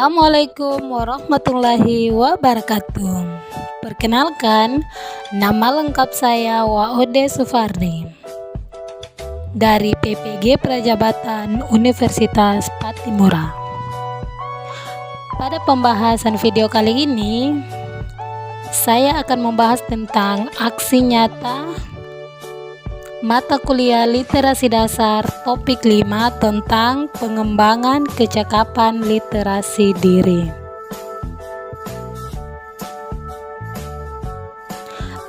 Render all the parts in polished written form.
Assalamualaikum warahmatullahi wabarakatuh. Perkenalkan, nama lengkap saya Waode Sufardi dari PPG Prajabatan Universitas Patimura. Pada pembahasan video kali ini, saya akan membahas tentang aksi nyata mata kuliah literasi dasar topik 5 tentang pengembangan kecakapan literasi diri.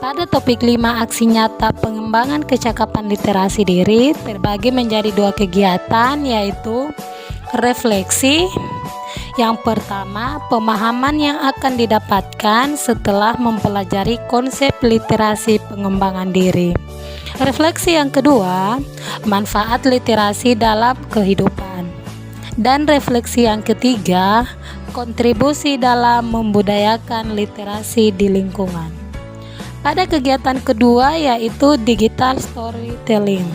Pada topik 5 aksi nyata pengembangan kecakapan literasi diri terbagi menjadi 2 kegiatan, yaitu refleksi. Yang pertama, pemahaman yang akan didapatkan setelah mempelajari konsep literasi pengembangan diri. Refleksi yang kedua, manfaat literasi dalam kehidupan. Dan refleksi yang ketiga, kontribusi dalam membudayakan literasi di lingkungan. Pada kegiatan kedua, yaitu digital storytelling.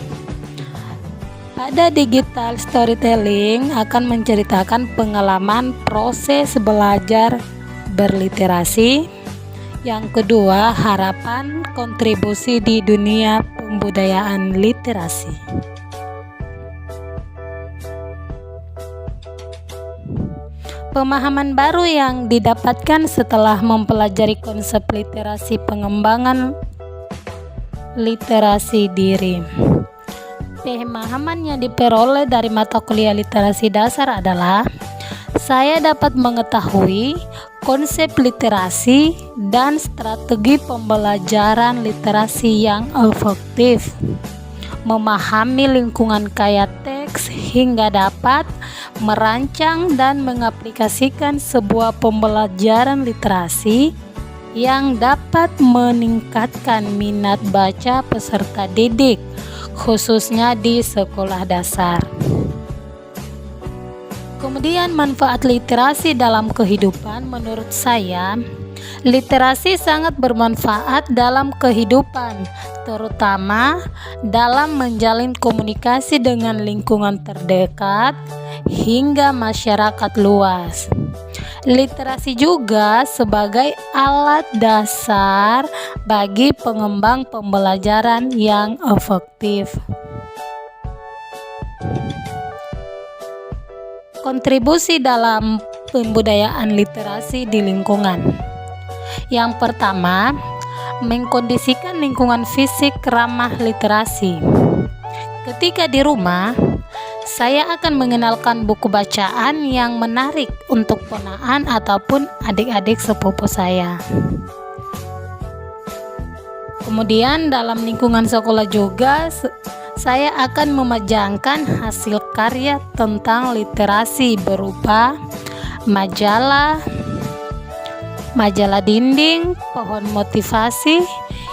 Pada digital storytelling akan menceritakan pengalaman proses belajar berliterasi. Yang kedua, harapan kontribusi di dunia pembudayaan literasi. Pemahaman baru yang didapatkan setelah mempelajari konsep literasi pengembangan literasi diri. Pemahaman yang diperoleh dari mata kuliah literasi dasar adalah saya dapat mengetahui konsep literasi dan strategi pembelajaran literasi yang efektif, memahami lingkungan kaya teks hingga dapat merancang dan mengaplikasikan sebuah pembelajaran literasi yang dapat meningkatkan minat baca peserta didik, khususnya di sekolah dasar. Kemudian manfaat literasi dalam kehidupan. Menurut saya, literasi sangat bermanfaat dalam kehidupan, terutama dalam menjalin komunikasi dengan lingkungan terdekat hingga masyarakat luas. Literasi juga sebagai alat dasar bagi pengembang pembelajaran yang efektif. Kontribusi dalam pembudayaan literasi di lingkungan. Yang pertama, mengkondisikan lingkungan fisik ramah literasi. Ketika di rumah, saya akan mengenalkan buku bacaan yang menarik untuk ponaan ataupun adik-adik sepupu saya. Kemudian dalam lingkungan sekolah juga saya akan memajangkan hasil karya tentang literasi berupa majalah dinding, pohon motivasi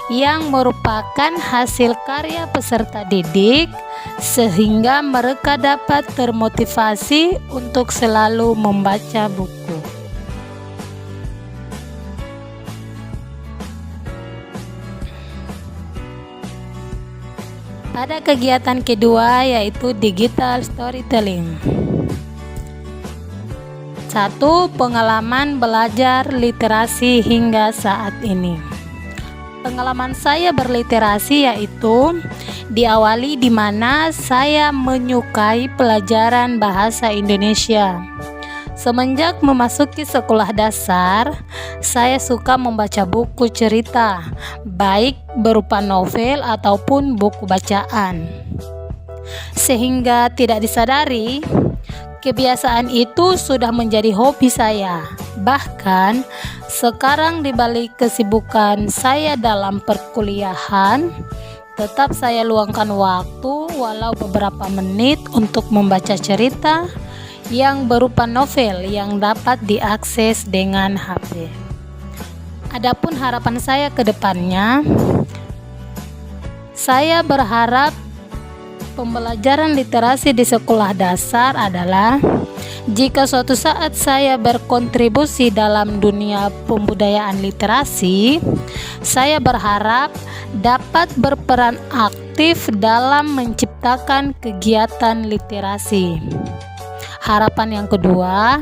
yang merupakan hasil karya peserta didik, sehingga mereka dapat termotivasi untuk selalu membaca buku. Pada kegiatan kedua, yaitu digital storytelling. 1. Pengalaman belajar literasi hingga saat ini. Pengalaman saya berliterasi yaitu diawali di mana saya menyukai pelajaran bahasa Indonesia. Semenjak memasuki sekolah dasar, saya suka membaca buku cerita, baik berupa novel ataupun buku bacaan. Sehingga tidak disadari, kebiasaan itu sudah menjadi hobi saya. Bahkan sekarang di balik kesibukan saya dalam perkuliahan, tetap saya luangkan waktu walau beberapa menit untuk membaca cerita yang berupa novel yang dapat diakses dengan HP. Adapun harapan saya ke depannya, saya berharap pembelajaran literasi di sekolah dasar adalah jika suatu saat saya berkontribusi dalam dunia pembudayaan literasi, saya berharap dapat berperan aktif dalam menciptakan kegiatan literasi. harapan yang kedua,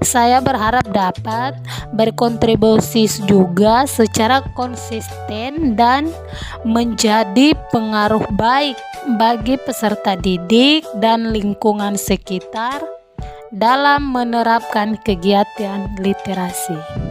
saya berharap dapat berkontribusi juga secara konsisten dan menjadi pengaruh baik bagi peserta didik dan lingkungan sekitar dalam menerapkan kegiatan literasi.